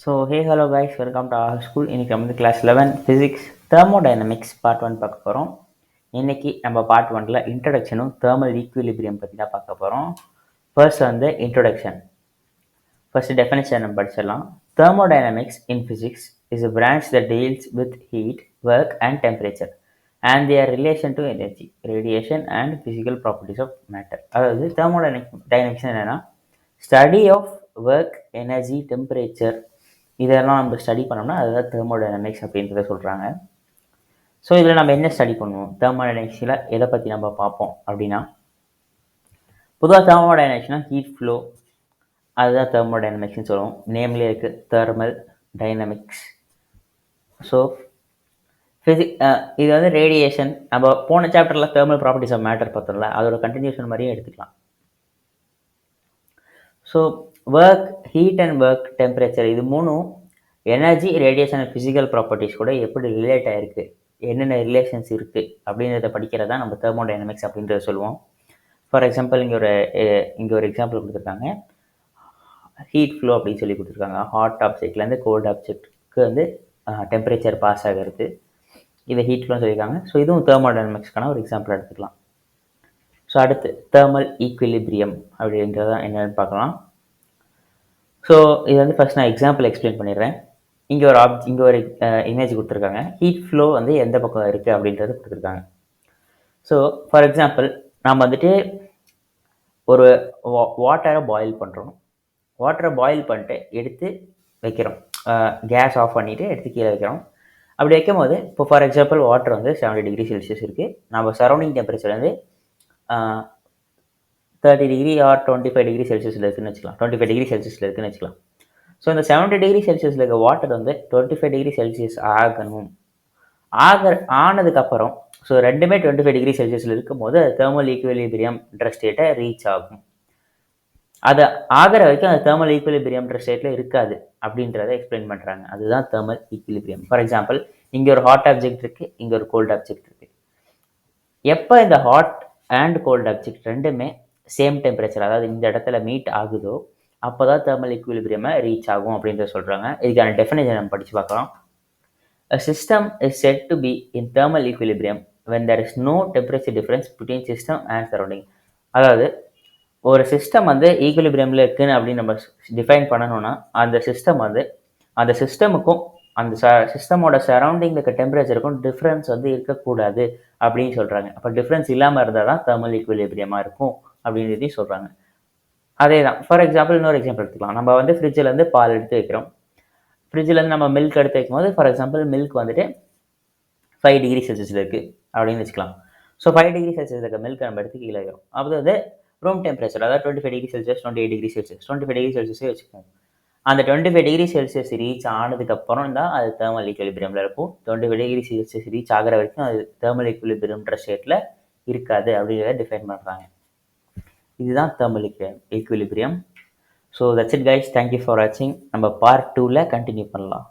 Hey, hello guys, welcome to our school. இன்னைக்கு நம்ம class 11 physics thermodynamics part 1 பார்க்க போகிறோம். இன்னைக்கு நம்ம பார்ட் 1ல இன்ட்ரடக்ஷனும் தெர்மல் ஈக்குவிலிபிரியம் பற்றி தான் பார்க்க போகிறோம். ஃபர்ஸ்ட் வந்து இன்ட்ரடக்ஷன். ஃபர்ஸ்ட் டெஃபினிஷன் நம்ம படிச்சிடலாம். Thermodynamics in physics is a branch that deals with heat, work and temperature and their relation to energy, radiation and physical properties of matter. அதாவது thermodynamics என்னன்னா study of work, energy, temperature இதெல்லாம் நம்ம study பண்ணோம்னா அதுதான் thermodynamics அப்படின்றத சொல்கிறாங்க. So இதில் நம்ம என்ன ஸ்டடி பண்ணுவோம், தெர்மோடைனமிக்ஸில் எதை பற்றி நம்ம பார்ப்போம் அப்படின்னா, பொதுவாக தெர்மோடைனமிக்ஸ்னால் ஹீட் ஃப்ளோ, அதுதான் தெர்மோடைனமிக்ஸ்னு சொல்லுவோம். நேம்லேயே இருக்குது தெர்மல் டைனமிக்ஸ். ஸோ இது வந்து ரேடியேஷன், நம்ம போன சாப்டரில் தெர்மல் ப்ராப்பர்ட்டிஸ் ஆஃப் மேட்டர் பார்த்தோம்ல, அதோட கண்டினியூஷன் மாதிரியே எடுத்துக்கலாம். So work, heat and work, temperature இது மூணும் energy, radiation and physical properties கூட எப்படி ரிலேட் ஆகிருக்கு, என்னென்ன ரிலேஷன்ஸ் இருக்குது அப்படின்றத படிக்கிறதா நம்ம தெர்மோடைனமிக்ஸ் அப்படின்றத சொல்லுவோம். ஃபார் எக்ஸாம்பிள் இங்கே ஒரு எக்ஸாம்பிள் கொடுத்துருக்காங்க. ஹீட் ஃப்ளோ அப்படின்னு சொல்லி கொடுத்துருக்காங்க. ஹாட் ஆப்ஜெக்ட்லேருந்து கோல்டு ஆப்ஜெக்ட்க்கு வந்து டெம்பரேச்சர் பாஸ் ஆகிறது, இதை ஹீட் ஃப்ளோன்னு சொல்லியிருக்காங்க. ஸோ இதுவும் தெர்மோடைனமிக்ஸ்க்கான ஒரு எக்ஸாம்பிள் எடுத்துக்கலாம். ஸோ அடுத்து தெர்மல் ஈக்குவிலிபிரியம் அப்படின்றத என்னென்னு பார்க்கலாம். ஸோ இது வந்து ஃபஸ்ட் நான் எக்ஸாம்பிள் எக்ஸ்பிளைன் பண்ணிடுறேன். இங்கே ஒரு இமேஜ் கொடுத்துருக்காங்க. ஹீட் ஃப்ளோ வந்து எந்த பக்கம் இருக்குது அப்படின்றது கொடுத்துருக்காங்க. ஸோ ஃபார் எக்ஸாம்பிள் நம்ம வந்துட்டு ஒரு வாட்டரை பாயில் பண்ணுறோம். வாட்டரை பாயில் பண்ணிட்டு எடுத்து வைக்கிறோம், கேஸ் ஆஃப் பண்ணிவிட்டு எடுத்து கீழே வைக்கிறோம். அப்படி வைக்கும் போது இப்போ ஃபார் எக்ஸாம்பிள் வாட்டர் வந்து 70 டிகிரி செல்சியஸ் இருக்குது. நம்ம சரௌண்டிங் டெம்பரேச்சர் வந்து 30 டிகிரி ஆர் 25 டிகிரி செல்சியஸில் இருக்குதுன்னு வச்சுக்கலாம். 25 டிகிரி செல்சியஸில் இருக்குதுன்னு வச்சுக்கலாம். ஸோ இந்த 70 டிகிரி செல்சியஸில் இருக்க வாட்டர் வந்து 25 டிகிரி செல்சியஸ் ஆனதுக்கப்புறம், ஸோ ரெண்டுமே 25 டிகிரி செல்சியஸில் இருக்கும் போது அது தெர்மல் ஈக்குவிலிபிரியம்ன்ற ஸ்டேட்டை ரீச் ஆகும். அது ஆகிற வரைக்கும் அது தெர்மல் ஈக்குவிலிபிரியம்ன்ற ஸ்டேட்டில் இருக்காது அப்படின்றத எக்ஸ்பிளைன் பண்ணுறாங்க. அதுதான் தெர்மல் ஈக்குவிலிபிரியம். ஃபார் எக்ஸாம்பிள் இங்கே ஒரு ஹாட் ஆப்ஜெக்ட் இருக்குது, இங்கே ஒரு கோல்டு ஆப்ஜெக்ட் இருக்குது. எப்போ இந்த ஹாட் அண்ட் கோல்டு ஆப்ஜெக்ட் ரெண்டுமே சேம் டெம்பரேச்சர், அதாவது இந்த இடத்துல மீட் ஆகுதோ அப்போ தான் தெர்மல் ஈக்குவிலிபிரியமை ரீச் ஆகும் அப்படின்றத சொல்கிறாங்க. இதுக்கான டெஃபினேஷன் நம்ம படித்து பார்க்கலாம். A system is said to be in thermal equilibrium when there is no temperature difference between system and surrounding. அதாவது ஒரு சிஸ்டம் வந்து ஈக்குவிலிபிரியமில் இருக்குன்னு அப்படின்னு நம்ம டிஃபைன் பண்ணணும்னா அந்த சிஸ்டமுக்கும் அந்த சிஸ்டமோட சரௌண்டிங்கில் இருக்க டெம்பரேச்சருக்கும் டிஃப்ரென்ஸ் வந்து இருக்கக்கூடாது அப்படின்னு சொல்கிறாங்க. அப்போ டிஃப்ரென்ஸ் இல்லாமல் இருந்தால் தான் தெர்மல் ஈக்குவிலிபிரியமாக இருக்கும் அப்படின்றதையும் சொல்கிறாங்க. அதே தான். ஃபார் எக்ஸாம்பிள் இன்னொரு எக்ஸாம்பிள் எடுத்துக்கலாம். நம்ம வந்து ஃப்ரிட்ஜிலேருந்து பால் எடுத்து வைக்கிறோம். ஃப்ரிட்ஜிலேருந்து நம்ம மில்க் எடுத்து வைக்கும்போது ஃபார் எக்ஸாம்பிள் மில்க் வந்துட்டு 5 டிகிரி செல்சியஸில் இருக்குது அப்படின்னு வச்சுக்கலாம். ஸோ 5 டிகிரி செல்சியஸ் இருக்க மில்க் நம்ம எடுத்து கீழே வைக்கிறோம். அப்போ வந்து ரூம் டெம்பரேச்சர், அதாவது 25 degree Celsius, 28 degree Celsius, 25 degree செல்சியஸே வச்சுக்கோம். அந்த 25 டிகிரி செல்சியஸ் ரீச் ஆனதுக்கப்புறம் தான் அது தெர்மல் ஈக்குவிலிபிரியமில் இருக்கும். 25 டிகிரி செல்சியஸ் ரீச் ஆகிற வரைக்கும் அது தெர்மல் ஈக்குவிலிபிரியம்ன்ற ஸ்டேட்டில் இருக்காது அப்படிங்கிறத டிஃபைன் பண்ணுறாங்க. இதுதான் thermal equilibrium. So that's it guys, thank you for வாட்சிங். நம்ம பார்ட் 2ல கண்டினியூ பண்ணலாம்.